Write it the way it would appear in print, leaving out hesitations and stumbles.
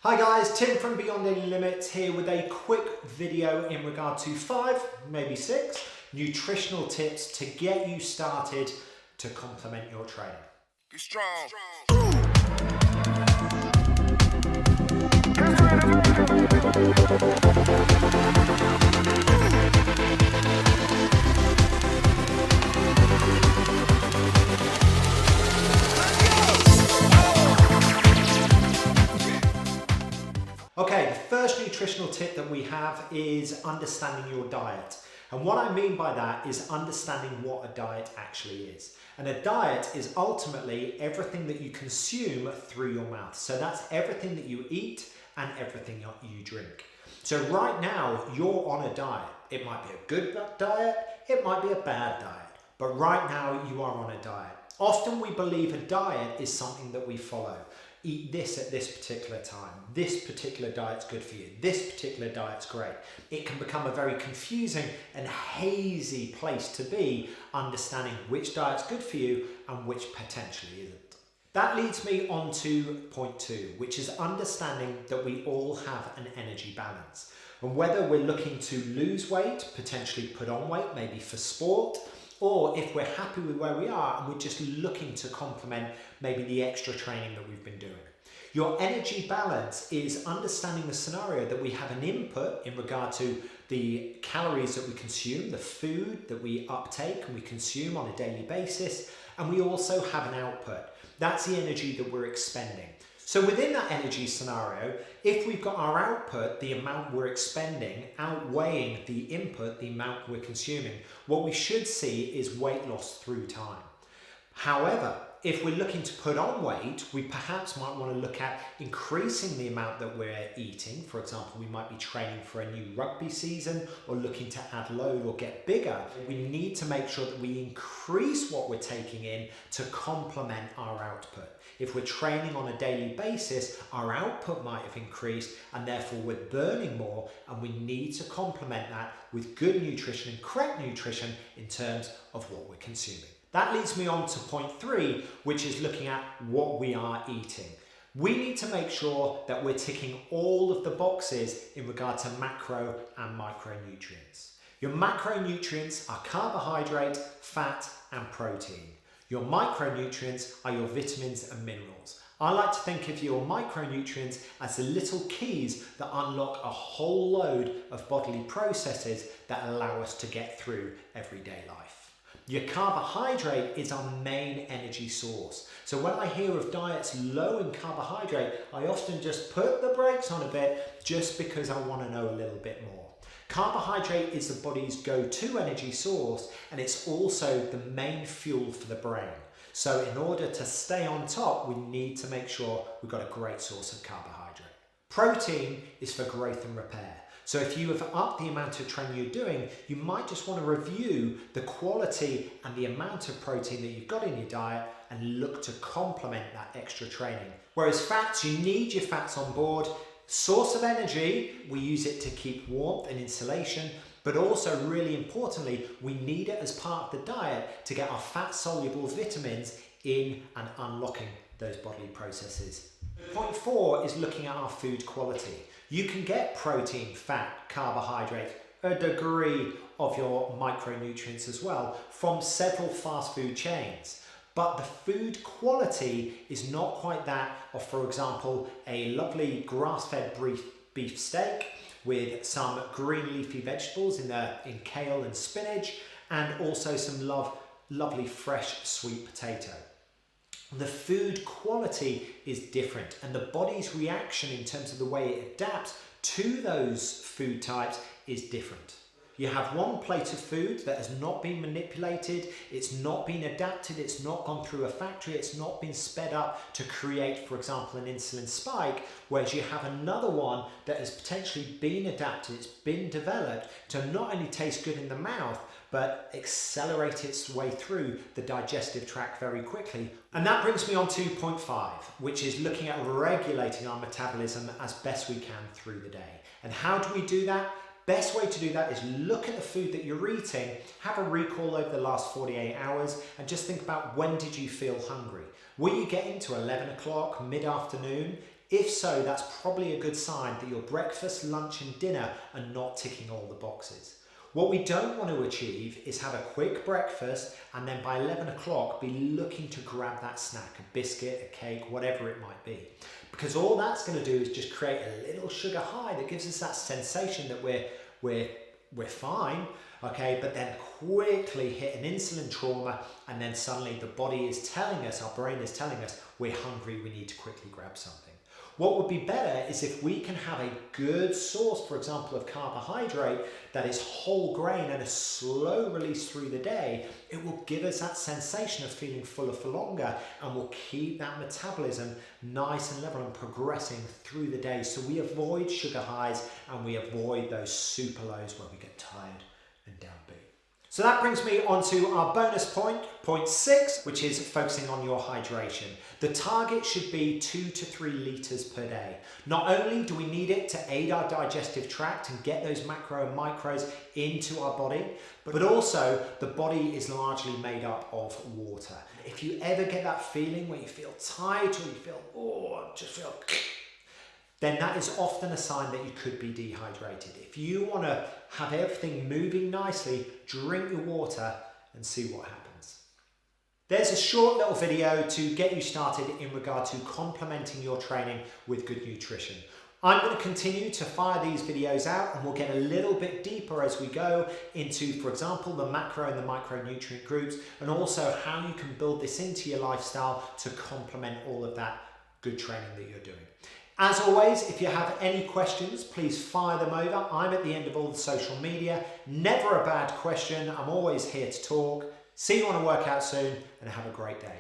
Hi guys, Tim from Beyond Any Limits here with a quick video in regard to 5, maybe 6 nutritional tips to get you started to complement your training. Be strong. Okay, the first nutritional tip that we have is understanding your diet. And what I mean by that is understanding what a diet actually is. And a diet is ultimately everything that you consume through your mouth. So that's everything that you eat and everything you drink. So right now, you're on a diet. It might be a good diet, it might be a bad diet, but right now you are on a diet. Often we believe a diet is something that we follow. Eat this at this particular time. This particular diet's good for you. This particular diet's great. It can become a very confusing and hazy place to be, understanding which diet's good for you and which potentially isn't. That leads me on to point 2, which is understanding that we all have an energy balance. And whether we're looking to lose weight, potentially put on weight, maybe for sport, or if we're happy with where we are and we're just looking to complement maybe the extra training that we've been doing. Your energy balance is understanding the scenario that we have an input in regard to the calories that we consume, the food that we uptake and we consume on a daily basis, and we also have an output. That's the energy that we're expending. So within that energy scenario, if we've got our output, the amount we're expending, outweighing the input, the amount we're consuming, what we should see is weight loss through time. However, if we're looking to put on weight, we perhaps might want to look at increasing the amount that we're eating. For example, we might be training for a new rugby season or looking to add load or get bigger. We need to make sure that we increase what we're taking in to complement our output. If we're training on a daily basis, our output might have increased and therefore we're burning more, and we need to complement that with good nutrition and correct nutrition in terms of what we're consuming. That leads me on to point 3, which is looking at what we are eating. We need to make sure that we're ticking all of the boxes in regard to macro and micronutrients. Your macronutrients are carbohydrate, fat, and protein. Your micronutrients are your vitamins and minerals. I like to think of your micronutrients as the little keys that unlock a whole load of bodily processes that allow us to get through everyday life. Your carbohydrate is our main energy source. So when I hear of diets low in carbohydrate, I often just put the brakes on a bit just because I want to know a little bit more. Carbohydrate is the body's go-to energy source, and it's also the main fuel for the brain. So in order to stay on top, we need to make sure we've got a great source of carbohydrate. Protein is for growth and repair. So if you have upped the amount of training you're doing, you might just want to review the quality and the amount of protein that you've got in your diet and look to complement that extra training. Whereas fats, you need your fats on board. Source of energy, we use it to keep warmth and insulation, but also really importantly, we need it as part of the diet to get our fat-soluble vitamins in and unlocking those bodily processes. Point 4 is looking at our food quality. You can get protein, fat, carbohydrate, a degree of your micronutrients as well from several fast food chains. But the food quality is not quite that of, for example, a lovely grass-fed beef steak with some green leafy vegetables in kale and spinach, and also some lovely fresh sweet potato. The food quality is different, and the body's reaction in terms of the way it adapts to those food types is different. You have one plate of food that has not been manipulated, it's not been adapted, it's not gone through a factory, it's not been sped up to create, for example, an insulin spike, whereas you have another one that has potentially been adapted, it's been developed to not only taste good in the mouth, but accelerate its way through the digestive tract very quickly. And that brings me on to point 5, which is looking at regulating our metabolism as best we can through the day. And how do we do that? Best way to do that is look at the food that you're eating, have a recall over the last 48 hours, and just think about when did you feel hungry? Were you getting to 11 o'clock, mid-afternoon? If so, that's probably a good sign that your breakfast, lunch and dinner are not ticking all the boxes. What we don't want to achieve is have a quick breakfast and then by 11 o'clock be looking to grab that snack, a biscuit, a cake, whatever it might be. Because all that's going to do is just create a little sugar high that gives us that sensation that we're fine, okay, but then quickly hit an insulin trauma and then suddenly the body is telling us, our brain is telling us, we're hungry, we need to quickly grab something. What would be better is if we can have a good source, for example, of carbohydrate that is whole grain and a slow release through the day. It will give us that sensation of feeling fuller for longer and will keep that metabolism nice and level and progressing through the day. So we avoid sugar highs and we avoid those super lows where we get tired and downbeat. So that brings me on to our bonus point, point 6, which is focusing on your hydration. The target should be 2 to 3 litres per day. Not only do we need it to aid our digestive tract and get those macro and micros into our body, but also the body is largely made up of water. If you ever get that feeling where you feel tight or you feel, then that is often a sign that you could be dehydrated. If you want to have everything moving nicely, drink your water and see what happens. There's a short little video to get you started in regard to complementing your training with good nutrition. I'm going to continue to fire these videos out and we'll get a little bit deeper as we go into, for example, the macro and the micronutrient groups and also how you can build this into your lifestyle to complement all of that good training that you're doing. As always, if you have any questions, please fire them over. I'm at the end of all the social media. Never a bad question. I'm always here to talk. See you on a workout soon and have a great day.